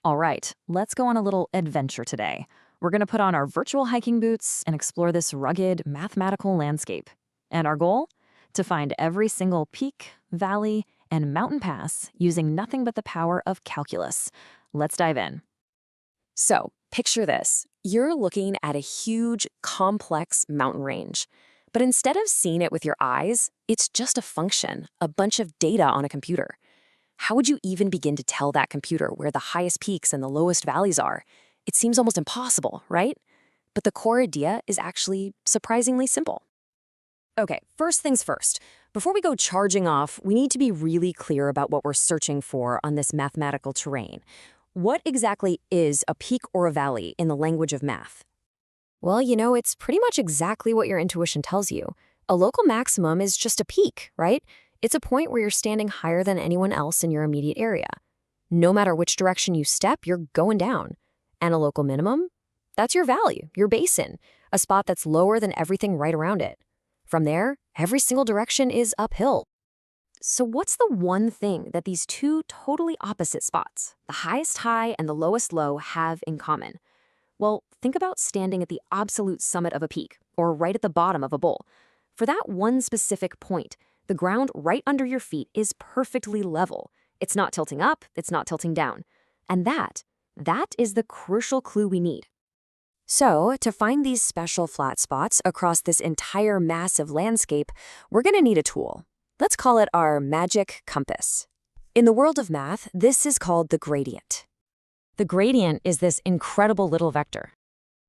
All right, let's go on a little adventure today. We're going to put on our virtual hiking boots and explore this rugged, mathematical landscape. And our goal? To find every single peak, valley, and mountain pass using nothing but the power of calculus. Let's dive in. So, picture this. You're looking at a huge, complex mountain range. But instead of seeing it with your eyes, it's just a function, a bunch of data on a computer. How would you even begin to tell that computer where the highest peaks and the lowest valleys are? It seems almost impossible, right? But the core idea is actually surprisingly simple. Okay, first things first. Before we go charging off, we need to be really clear about what we're searching for on this mathematical terrain. What exactly is a peak or a valley in the language of math? Well, it's pretty much exactly what your intuition tells you. A local maximum is just a peak, right? It's a point where you're standing higher than anyone else in your immediate area. No matter which direction you step, you're going down. And a local minimum? That's your valley, your basin, a spot that's lower than everything right around it. From there, every single direction is uphill. So what's the one thing that these two totally opposite spots, the highest high and the lowest low, have in common? Well, think about standing at the absolute summit of a peak, or right at the bottom of a bowl. For that one specific point, the ground right under your feet is perfectly level. It's not tilting up, it's not tilting down. And that is the crucial clue we need. So, to find these special flat spots across this entire massive landscape, we're going to need a tool. Let's call it our magic compass. In the world of math, this is called the gradient. The gradient is this incredible little vector.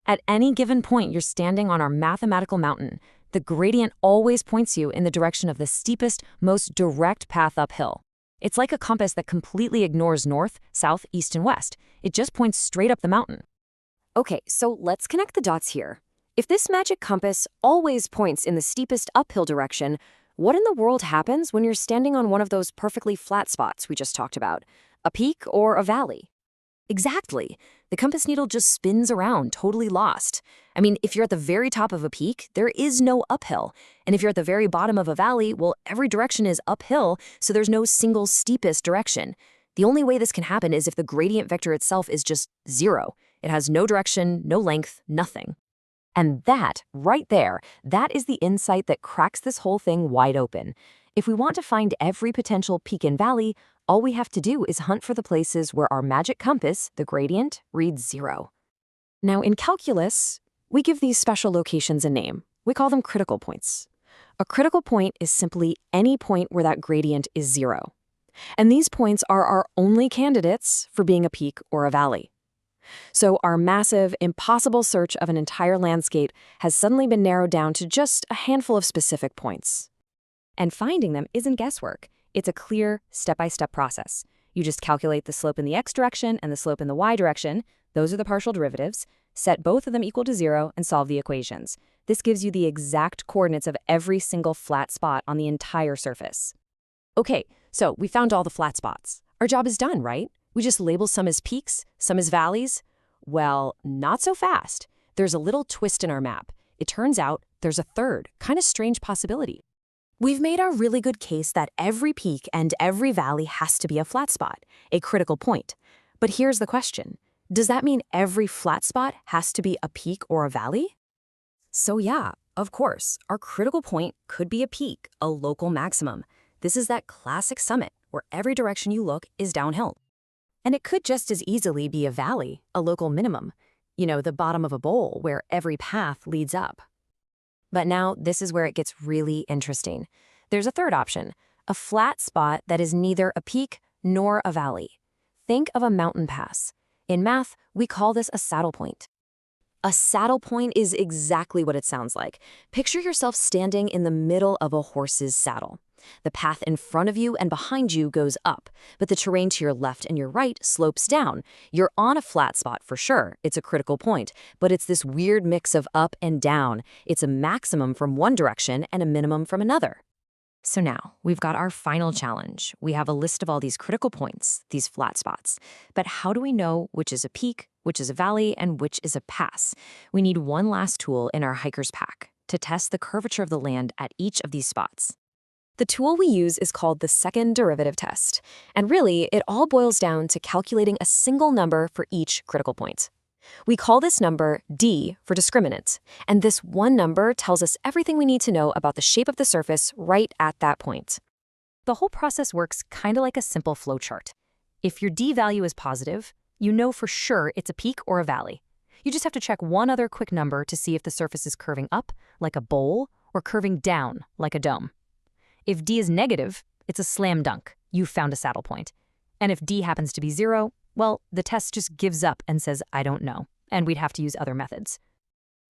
At any given point you're standing on our mathematical mountain, the gradient always points you in the direction of the steepest, most direct path uphill. It's like a compass that completely ignores north, south, east, and west. It just points straight up the mountain. Okay, so let's connect the dots here. If this magic compass always points in the steepest uphill direction, what in the world happens when you're standing on one of those perfectly flat spots we just talked about? A peak or a valley? Exactly. The compass needle just spins around, totally lost. I mean, if you're at the very top of a peak, there is no uphill. And if you're at the very bottom of a valley, well, every direction is uphill, so there's no single steepest direction. The only way this can happen is if the gradient vector itself is just zero. It has no direction, no length, nothing. And that, right there, that is the insight that cracks this whole thing wide open. If we want to find every potential peak and valley, all we have to do is hunt for the places where our magic compass, the gradient, reads zero. Now, in calculus, we give these special locations a name. We call them critical points. A critical point is simply any point where that gradient is zero. And these points are our only candidates for being a peak or a valley. So our massive, impossible search of an entire landscape has suddenly been narrowed down to just a handful of specific points. And finding them isn't guesswork. It's a clear, step-by-step process. You just calculate the slope in the x direction and the slope in the y direction. Those are the partial derivatives. Set both of them equal to zero and solve the equations. This gives you the exact coordinates of every single flat spot on the entire surface. Okay, so we found all the flat spots. Our job is done, right? We just label some as peaks, some as valleys. Well, not so fast. There's a little twist in our map. It turns out there's a third, kind of strange possibility. We've made our really good case that every peak and every valley has to be a flat spot, a critical point. But here's the question. Does that mean every flat spot has to be a peak or a valley? So yeah, of course, our critical point could be a peak, a local maximum. This is that classic summit where every direction you look is downhill. And it could just as easily be a valley, a local minimum. The bottom of a bowl where every path leads up. But now this is where it gets really interesting. There's a third option, a flat spot that is neither a peak nor a valley. Think of a mountain pass. In math, we call this a saddle point. A saddle point is exactly what it sounds like. Picture yourself standing in the middle of a horse's saddle. The path in front of you and behind you goes up, but the terrain to your left and your right slopes down. You're on a flat spot for sure. It's a critical point, but it's this weird mix of up and down. It's a maximum from one direction and a minimum from another. So now, we've got our final challenge. We have a list of all these critical points, these flat spots. But how do we know which is a peak, which is a valley, and which is a pass? We need one last tool in our hiker's pack to test the curvature of the land at each of these spots. The tool we use is called the second derivative test, and really, it all boils down to calculating a single number for each critical point. We call this number d for discriminant, and this one number tells us everything we need to know about the shape of the surface right at that point. The whole process works kind of like a simple flowchart. If your d value is positive, you know for sure it's a peak or a valley. You just have to check one other quick number to see if the surface is curving up, like a bowl, or curving down, like a dome. If d is negative, it's a slam dunk. You've found a saddle point. And if d happens to be 0, well, the test just gives up and says, I don't know, and we'd have to use other methods.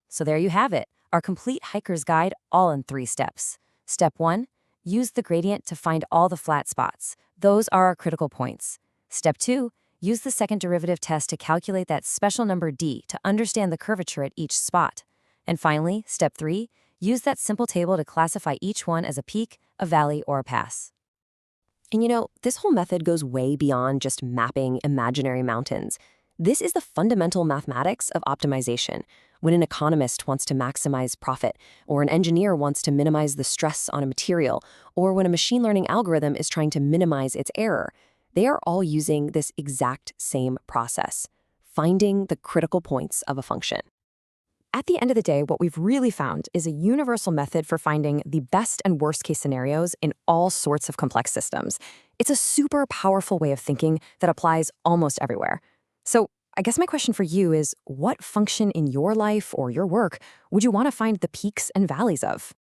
So there you have it, our complete hiker's guide all in 3 steps. Step 1, use the gradient to find all the flat spots. Those are our critical points. Step 2, use the second derivative test to calculate that special number d to understand the curvature at each spot. And finally, step 3, use that simple table to classify each one as a peak, a valley, or a pass. And you know, this whole method goes way beyond just mapping imaginary mountains. This is the fundamental mathematics of optimization. When an economist wants to maximize profit, or an engineer wants to minimize the stress on a material, or when a machine learning algorithm is trying to minimize its error, they are all using this exact same process, finding the critical points of a function. At the end of the day, what we've really found is a universal method for finding the best and worst case scenarios in all sorts of complex systems. It's a super powerful way of thinking that applies almost everywhere. So I guess my question for you is, what function in your life or your work would you want to find the peaks and valleys of?